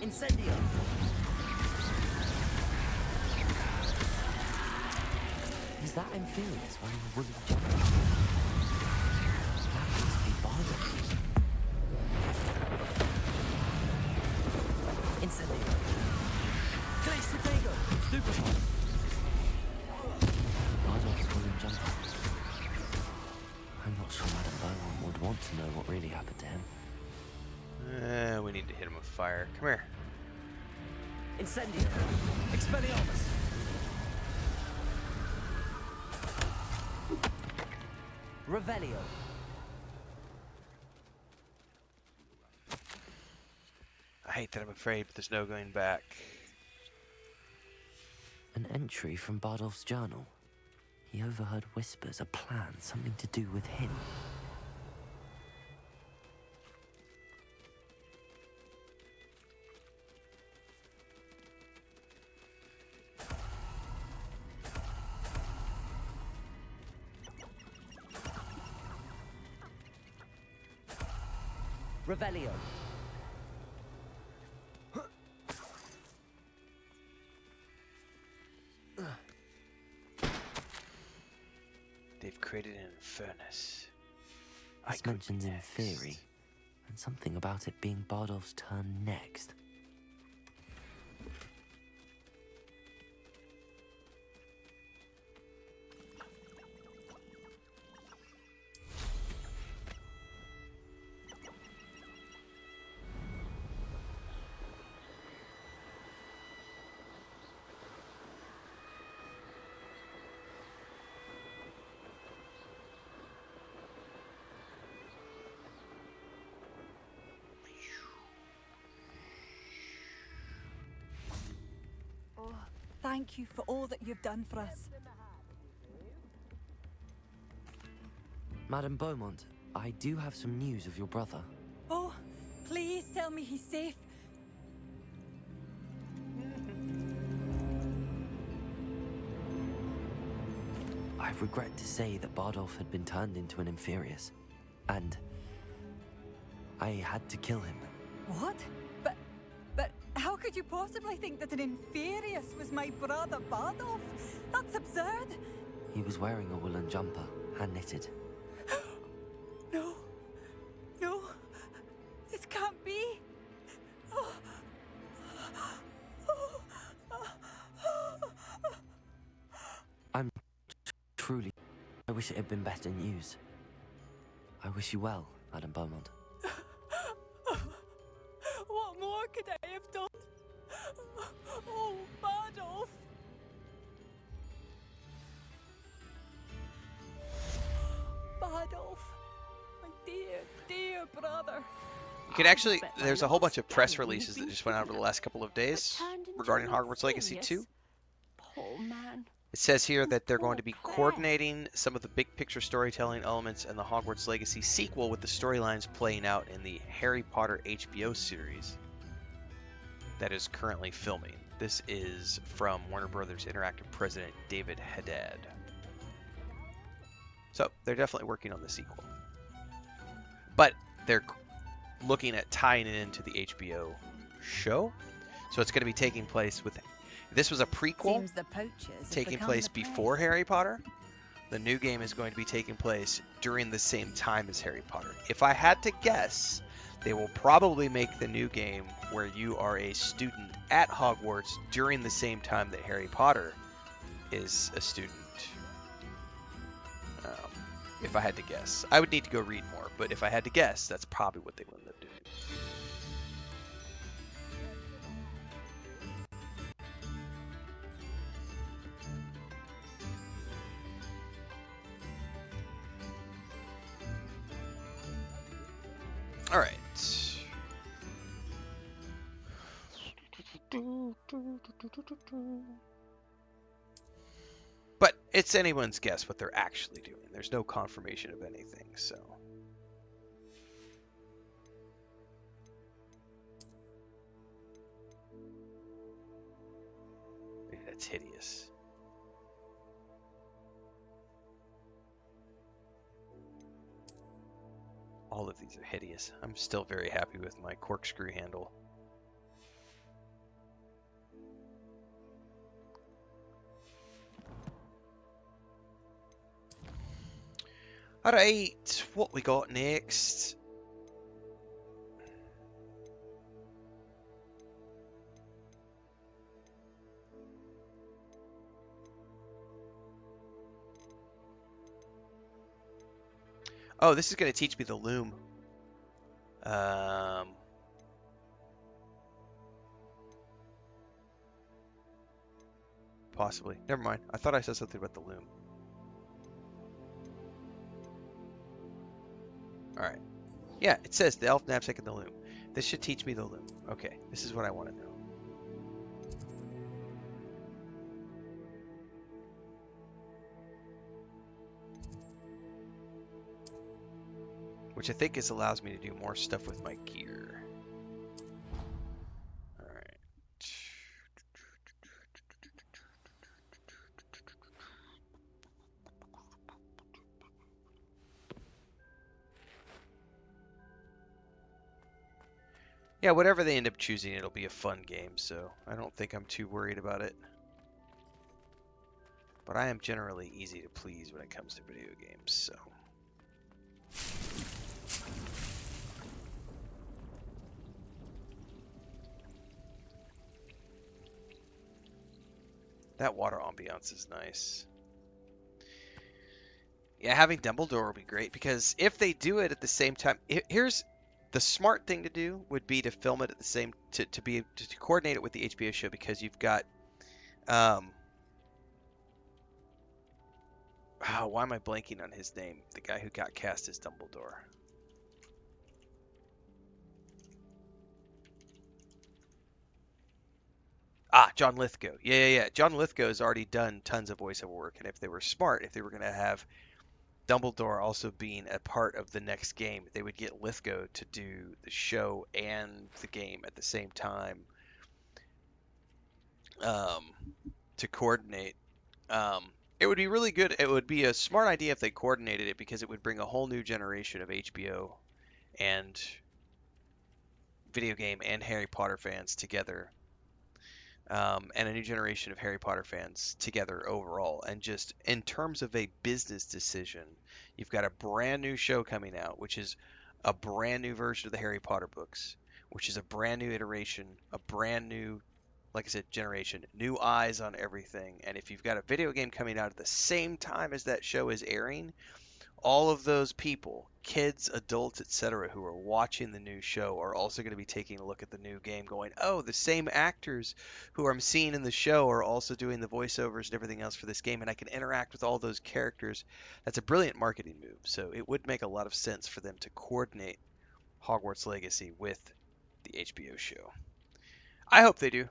Incendio! Is that Inferius wearing a wooden jumper? That must be Bardo. Incendio! Crazy Stupefy! Bardo's wooden jumper. I'm not sure Madame Beaumont would want to know what really happened to him. We need to hit him with fire. Come here. Incendio! Expelliarmus! Revelio! I hate that I'm afraid, but there's no going back. An entry from Bardolph's journal. He overheard whispers, a plan, something to do with him. Revelio. They've created an furnace. This mentions in theory, and something about it being Bardolph's turn next. Thank you for all that you've done for us. Madame Beaumont, I do have some news of your brother. Oh, please tell me he's safe. I regret to say that Bardolph had been turned into an Inferius, and I had to kill him. What? But how could you possibly think that an Inferius was my brother Bardolph? That's absurd. He was wearing a woolen jumper, hand-knitted. No. No. This can't be. I'm truly... I wish it had been better news. I wish you well, Madame Beaumont. What more could I have done? Oh, Bardolph! Bardolph, my dear, dear brother. You can actually, there's a whole bunch of press releases that just went out over the last couple of days regarding Hogwarts Legacy 2. Poor man. It says here that they're going to be coordinating some of the big picture storytelling elements in the Hogwarts Legacy sequel with the storylines playing out in the Harry Potter HBO series that is currently filming. This is from Warner Brothers Interactive President David Haddad. So they're definitely working on the sequel. But they're looking at tying it into the HBO show. So it's going to be taking place with... This was a prequel taking place before Harry Potter. The new game is going to be taking place during the same time as Harry Potter. If I had to guess, they will probably make the new game where you are a student at Hogwarts during the same time that Harry Potter is a student. If I had to guess. I would need to go read more, but if I had to guess, that's probably what they will end up doing. All right. But it's anyone's guess what they're actually doing. There's no confirmation of anything, so. That's hideous. All of these are hideous. I'm still very happy with my corkscrew handle. Alright, what we got next? Oh, this is going to teach me the loom. Possibly. Never mind. I thought I said something about the loom. Alright. Yeah, it says the elf knapsack and the loom. This should teach me the loom. Okay, this is what I want to know. Which I think allows me to do more stuff with my gear. Alright. Yeah, whatever they end up choosing, it'll be a fun game, so I don't think I'm too worried about it. But I am generally easy to please when it comes to video games, so... That water ambiance is nice. Yeah, having Dumbledore will be great, because if they do it at the same time... Here's the smart thing to do would be to film it at the same... To coordinate it with the HBO show, because you've got... why am I blanking on his name? The guy who got cast as Dumbledore. John Lithgow. Yeah. John Lithgow has already done tons of voiceover work, and if they were smart, if they were going to have Dumbledore also being a part of the next game, they would get Lithgow to do the show and the game at the same time, to coordinate. It would be really good. It would be a smart idea if they coordinated it, because it would bring a whole new generation of HBO and video game and Harry Potter fans together. And a new generation of Harry Potter fans together overall. And just in terms of a business decision, you've got a brand new show coming out, which is a brand new version of the Harry Potter books, which is a brand new iteration, a brand new, like I said, generation, new eyes on everything. And if you've got a video game coming out at the same time as that show is airing, all of those people, kids, adults, etc., who are watching the new show are also going to be taking a look at the new game going, oh, the same actors who I'm seeing in the show are also doing the voiceovers and everything else for this game, and I can interact with all those characters. That's a brilliant marketing move. So it would make a lot of sense for them to coordinate Hogwarts Legacy with the HBO show. I hope they do.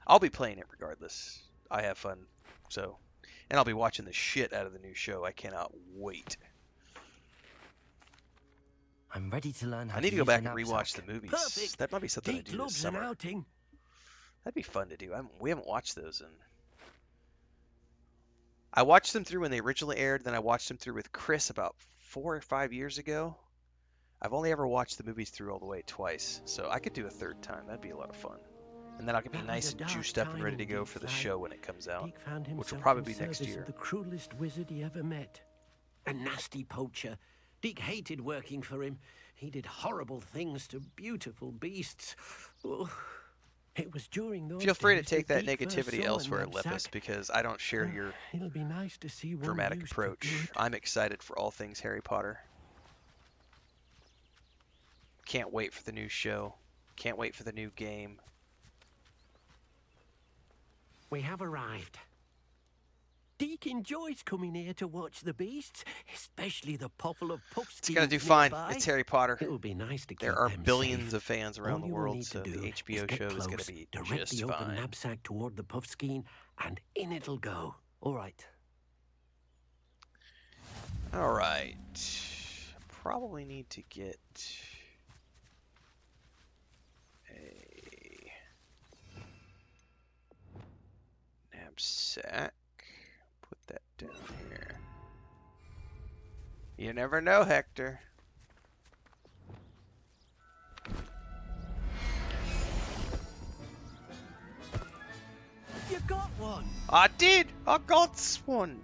I'll be playing it regardless. I have fun. So, and I'll be watching the shit out of the new show. I cannot wait. I'm ready to learn how I need to go use back the and rewatch knapsack. the movies. Perfect. That might be something I Dick do this loves an summer. outing. That'd be fun to do. We haven't watched those, and I watched them through when they originally aired. Then I watched them through with Chris about 4 or 5 years ago. I've only ever watched the movies through all the way twice, so I could do a third time. That'd be a lot of fun. And then I could be That nice was a and dark juiced up and time ready to in go Dick's for the life. show when it comes out, Dick found which will himself probably in be next service year. of the cruelest wizard he ever met. A nasty poacher. Dick hated working for him. He did horrible things to beautiful beasts. Oh, it was during those Feel free to days take that Dick first negativity saw a elsewhere, knapsack. Lippus, because I don't share your It'll be nice to see one dramatic used for approach. good. I'm excited for all things Harry Potter. Can't wait for the new show. Can't wait for the new game. We have arrived. Dick enjoys coming here to watch the beasts, especially the puffle of puffskins. It's gonna do fine. nearby. It's Harry Potter. It would be nice to keep There are them billions safe. of fans around All the you will world, need so to the do is HBO get show is going close, to be direct just the open fine. knapsack toward the puffskein, and in it'll go. All right. All right. Probably need to get a knapsack. Put that down here. You never know, Hector. You got one. I did! I got one!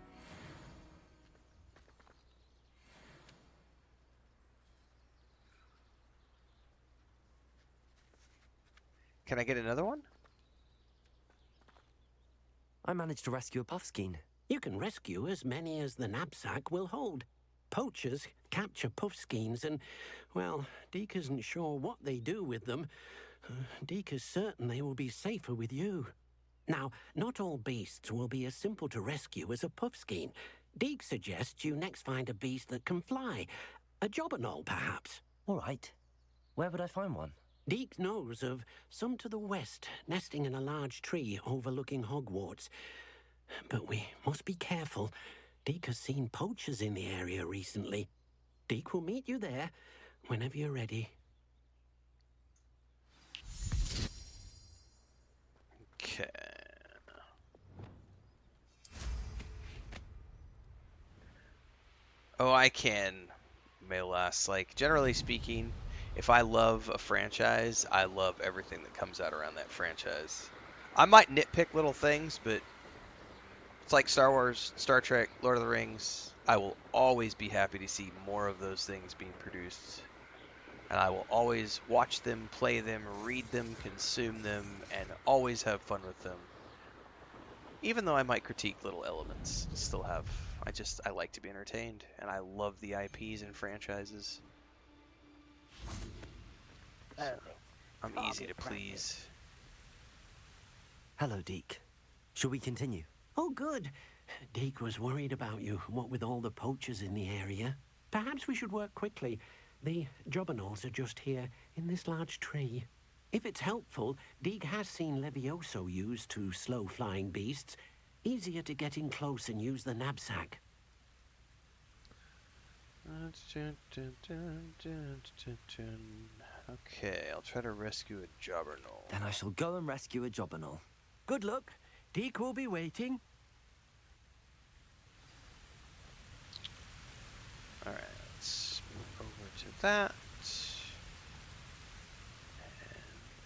Can I get another one? I managed to rescue a puffskein. You can rescue as many as the knapsack will hold. Poachers capture puffskeins and, well, Deke isn't sure what they do with them. Deke is certain they will be safer with you. Now, not all beasts will be as simple to rescue as a puffskein. Deke suggests you next find a beast that can fly. A jobberknoll, perhaps. All right. Where would I find one? Deke knows of some to the west, nesting in a large tree overlooking Hogwarts. But we must be careful. Deke has seen poachers in the area recently. Deke will meet you there whenever you're ready. Okay. Oh, I can mail us. Like, generally speaking, if I love a franchise, I love everything that comes out around that franchise. I might nitpick little things, but it's like Star Wars, Star Trek, Lord of the Rings. I will always be happy to see more of those things being produced. And I will always watch them, play them, read them, consume them, and always have fun with them. Even though I might critique little elements, I like to be entertained, and I love the IPs and franchises. I'm easy to please. Hello, Deke. Shall we continue? Oh, good. Deke was worried about you, what with all the poachers in the area. Perhaps we should work quickly. The jobberknolls are just here, in this large tree. If it's helpful, Deke has seen Levioso used to slow flying beasts. Easier to get in close and use the knapsack. Okay, I'll try to rescue a jobberknoll. Then I shall go and rescue a jobberknoll. Good luck. Deke will be waiting. Alright, let's move over to that.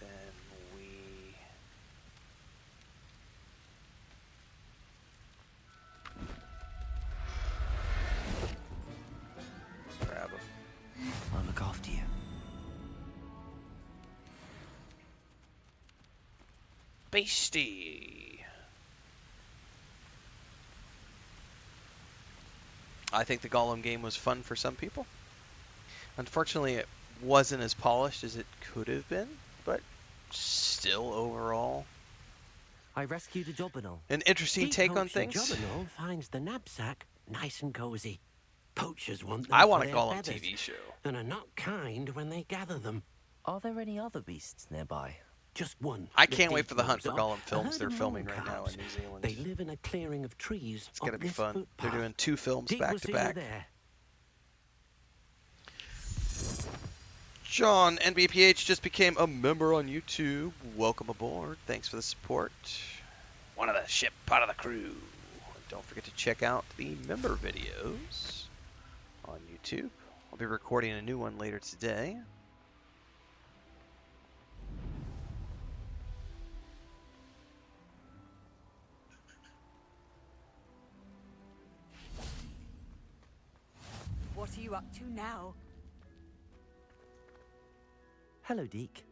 And then we... grab him. I'll look after you. Beastie! I think the Gollum game was fun for some people. Unfortunately, it wasn't as polished as it could have been, but still overall I rescued a jobberknoll. an interesting Deke take on hopes the things. jobberknoll finds the knapsack nice and cozy. Poachers want them I for want a their Gollum feathers, TV show. and are not kind when they gather them. Are there any other beasts nearby? Just one. I that can't wait Deke for the Hunt knows for of. Gollum A films herd they're of filming right now mooncalves. in New Zealand. They live in a clearing of trees. It's gonna up be this fun. They're footpath. doing 2 films Deke back will to see back. you there. John, NBPH just became a member on YouTube. Welcome aboard. Thanks for the support. One of the ship, part of the crew. Don't forget to check out the member videos on YouTube. I'll be recording a new one later today. What are you up to now? Hello, Deke.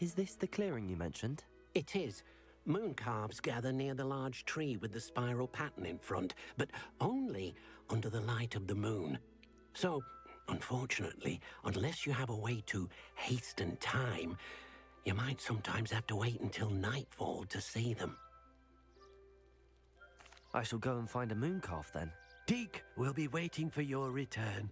Is this the clearing you mentioned? It is. Mooncalves gather near the large tree with the spiral pattern in front, but only under the light of the moon. So, unfortunately, unless you have a way to hasten time, you might sometimes have to wait until nightfall to see them. I shall go and find a mooncalf then. Deke will be waiting for your return.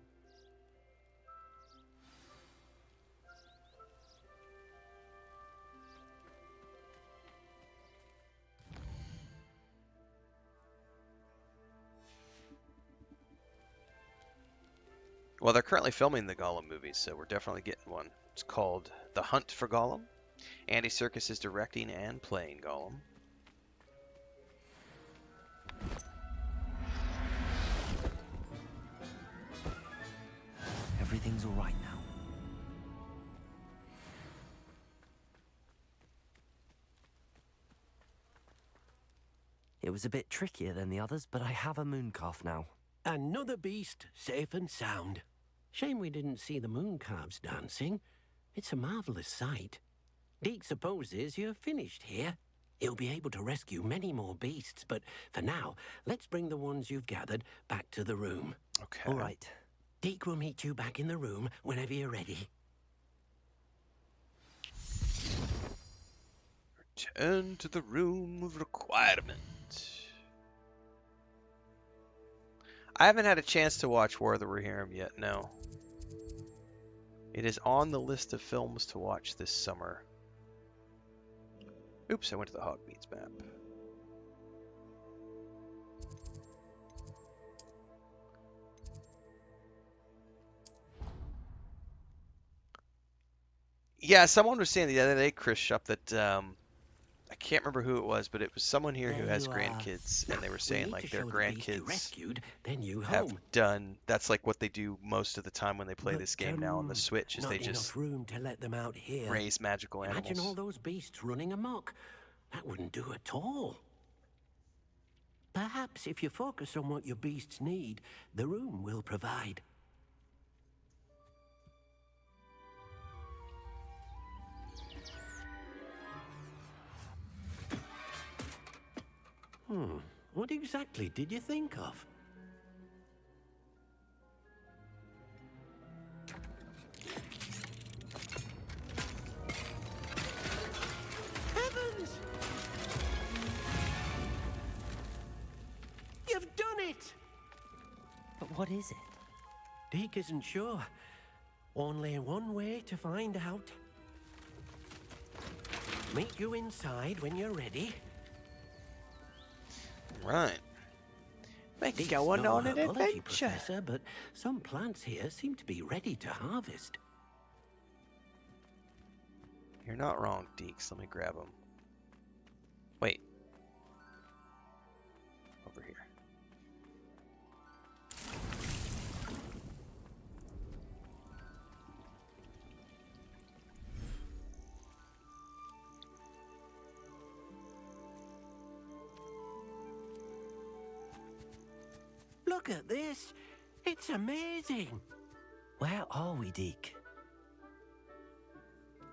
Well, they're currently filming the Gollum movies, so we're definitely getting one. It's called The Hunt for Gollum. Andy Serkis is directing and playing Gollum. Everything's all right now. It was a bit trickier than the others, but I have a mooncalf now. Another beast, safe and sound. Shame we didn't see the mooncalves dancing. It's a marvelous sight. Deke supposes you're finished here. He'll be able to rescue many more beasts, but for now, let's bring the ones you've gathered back to the room. Okay. All right. Deke will meet you back in the room whenever you're ready. Return to the room of requirement. I haven't had a chance to watch War of the Rohirrim yet, no. It is on the list of films to watch this summer. Oops, I went to the Hogwarts map. Yeah, someone was saying the other day, Chris Shup, that I can't remember who it was, but it was someone here who There has you are. grandkids, and they were We saying need like to their show the beast you grandkids rescued, then you have home. done. That's like what they do most of the time when they play But, this game now on the Switch. Is not they enough just room to let them out here. raise magical Imagine all animals. those beasts running amok. That wouldn't do at all. Perhaps if you focus on what your beasts need, the room will provide. What exactly did you think of? Heavens! You've done it! But what is it? Deke isn't sure. Only one way to find out. Meet you inside when you're ready. Right. Make Deke's going no on an herbology adventure. professor, but some plants here seem to be ready to harvest. You're not wrong, Deeks. Let me grab them. Wait. Over here. Look at this. It's amazing. Where are we, Deke?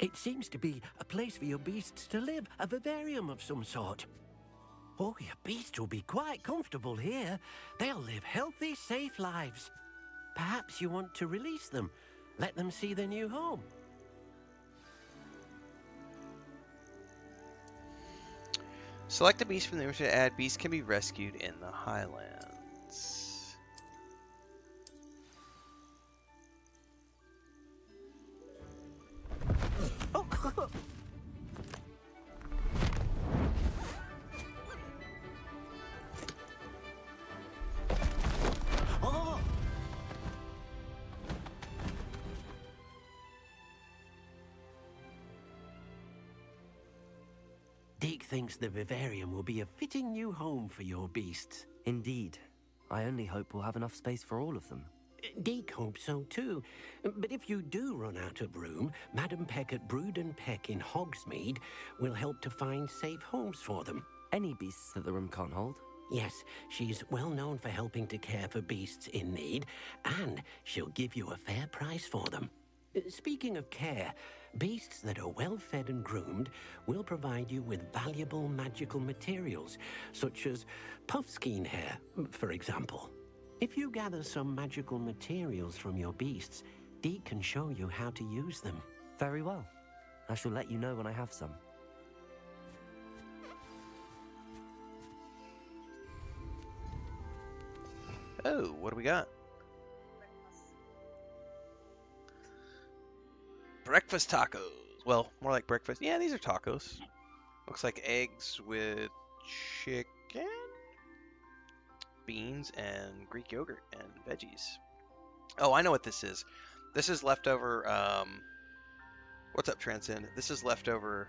It seems to be a place for your beasts to live, a vivarium of some sort. Oh, your beasts will be quite comfortable here. They'll live healthy, safe lives. Perhaps you want to release them, let them see their new home. Select a beast from the inventory to add. Beasts can be rescued in the Highlands. Oh! Deke thinks the vivarium will be a fitting new home for your beasts. Indeed. I only hope we'll have enough space for all of them. Deke hopes so too. But if you do run out of room, Madam Peck at Brood and Peck in Hogsmeade will help to find safe homes for them. Any beasts that the room can't hold? Yes, she's well known for helping to care for beasts in need, and she'll give you a fair price for them. Speaking of care, beasts that are well fed and groomed will provide you with valuable magical materials, such as puffskein hair, for example. If you gather some magical materials from your beasts, Deke can show you how to use them. Very well. I shall let you know when I have some. Oh, what do we got? Breakfast tacos. Well, more like breakfast. Yeah, these are tacos. Looks like eggs with chicken, beans, and Greek yogurt and veggies. Oh, I know what this is. This is leftover. What's up, Transcend? This is leftover.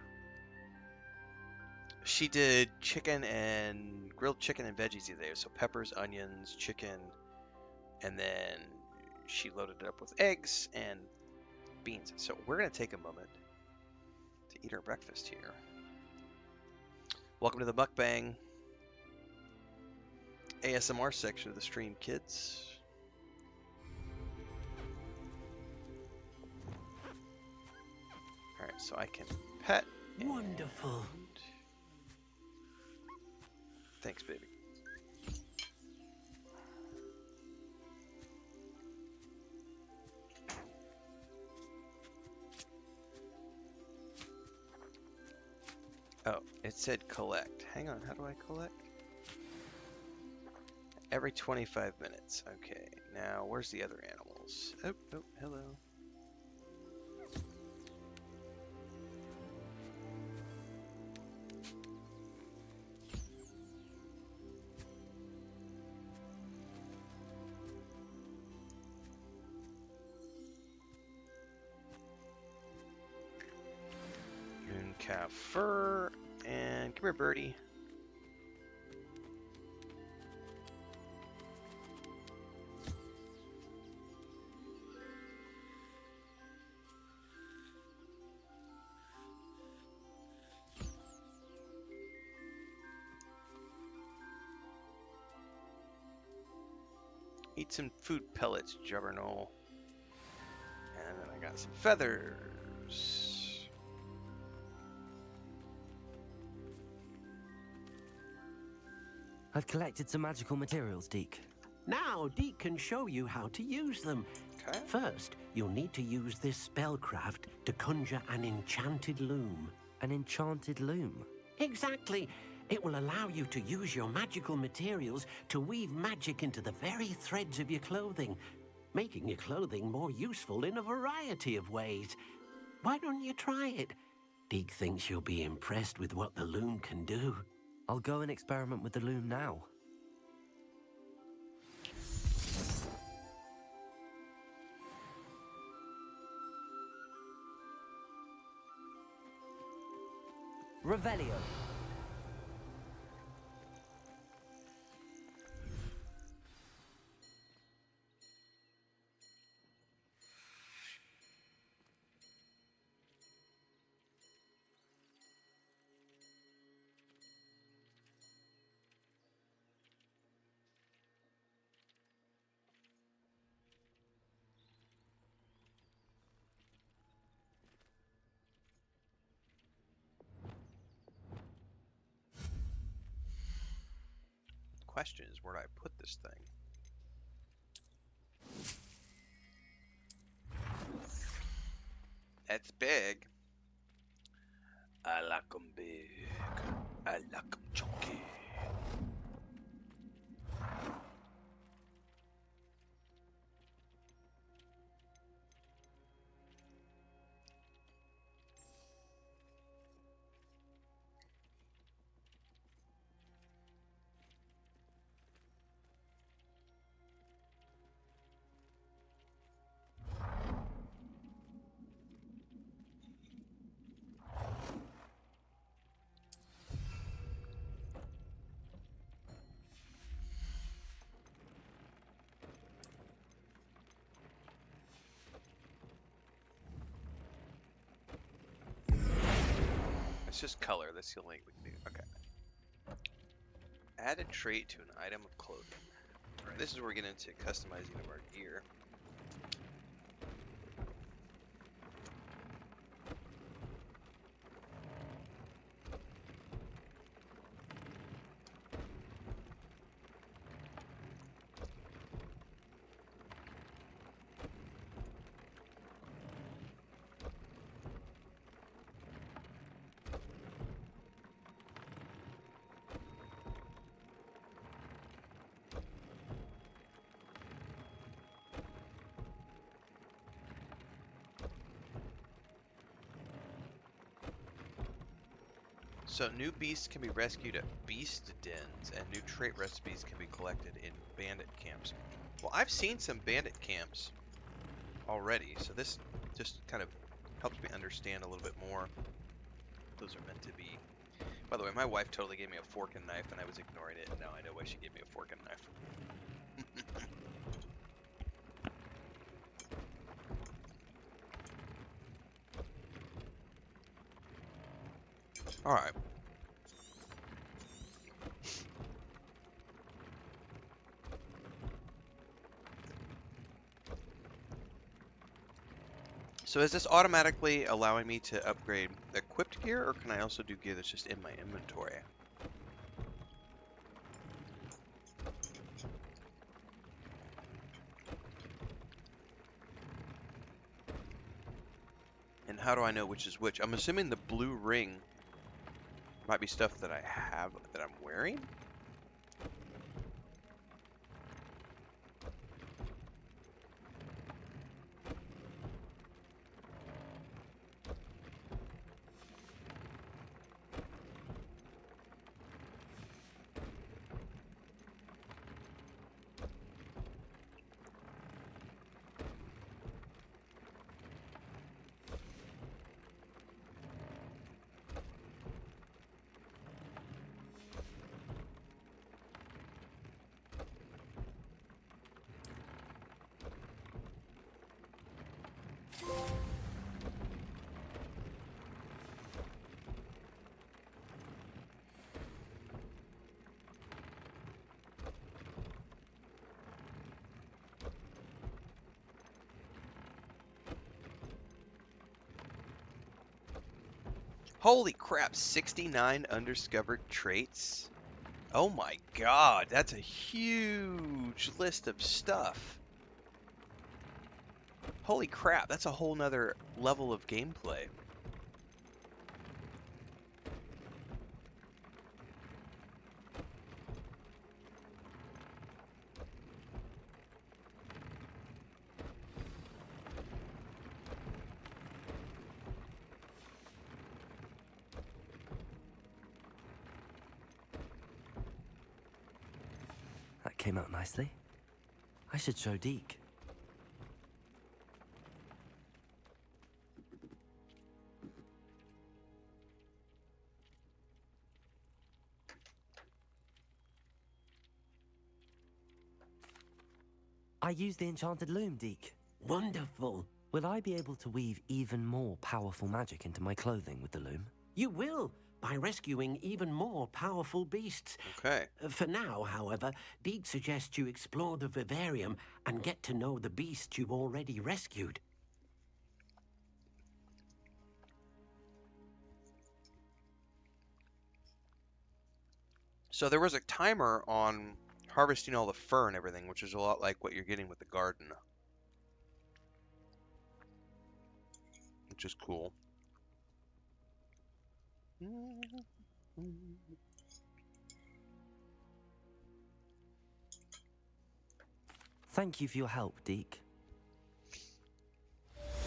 She did chicken and grilled chicken and veggies the other day. So peppers, onions, chicken, and then she loaded it up with eggs and beans. So we're going to take a moment to eat our breakfast here. Welcome to the mukbang ASMR section of the stream, kids. Alright, so I can pet. Wonderful. And... Thanks, baby. Oh, it said collect. Hang on, how do I collect? Every 25 minutes. Okay, now where's the other animals? Oh, oh, hello. Mooncalf fur, and come here, birdie. Eat some food pellets, Jubbernoll. And then I got some feathers. I've collected some magical materials, Deke. Now, Deke can show you how to use them. Okay. First, you'll need to use this spellcraft to conjure an enchanted loom. An enchanted loom. Exactly. It will allow you to use your magical materials to weave magic into the very threads of your clothing, making your clothing more useful in a variety of ways. Why don't you try it? Deke thinks you'll be impressed with what the loom can do. I'll go and experiment with the loom now. Revelio. Question is, where do I put this thing? That's big. I like 'em big. I like 'em chunky. It's just color. That's the only thing we can do. Okay. Add a trait to an item of clothing. Right. This is where we get into customizing of our gear. So new beasts can be rescued at beast dens, and new trait recipes can be collected in bandit camps. Well, I've seen some bandit camps already, so this just kind of helps me understand a little bit more. Those are meant to be. By the way, my wife totally gave me a fork and knife, and I was ignoring it. Now I know why she gave me a fork and knife. All right. So is this automatically allowing me to upgrade equipped gear, or can I also do gear that's just in my inventory? And how do I know which is which? I'm assuming the blue ring might be stuff that I have that I'm wearing. Holy crap, 69 undiscovered traits. Oh my god, that's a huge list of stuff. Holy crap, that's a whole nother level of gameplay. That came out nicely. I should show Deke. I used the enchanted loom, Deke. Wonderful. Will I be able to weave even more powerful magic into my clothing with the loom? You will, by rescuing even more powerful beasts. Okay. For now, however, Deke suggests you explore the vivarium and get to know the beasts you've already rescued. So there was a timer on harvesting all the fur and everything, which is a lot like what you're getting with the garden. Which is cool. Thank you for your help, Deke.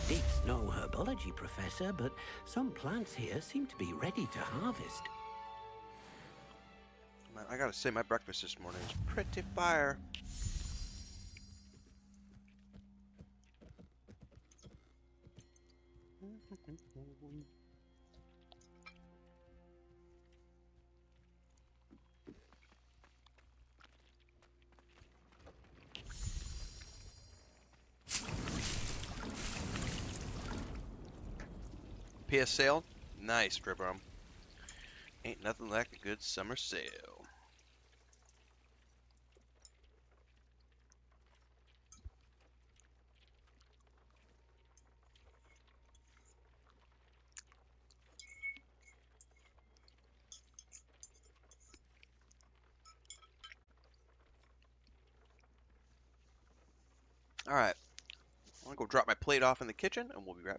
Deke's no herbology professor, but some plants here seem to be ready to harvest. Man, I gotta say, my breakfast this morning is pretty fire. PS sale? Nice, Dribrum. Ain't nothing like a good summer sale. Alright. I'm gonna go drop my plate off in the kitchen, and we'll be right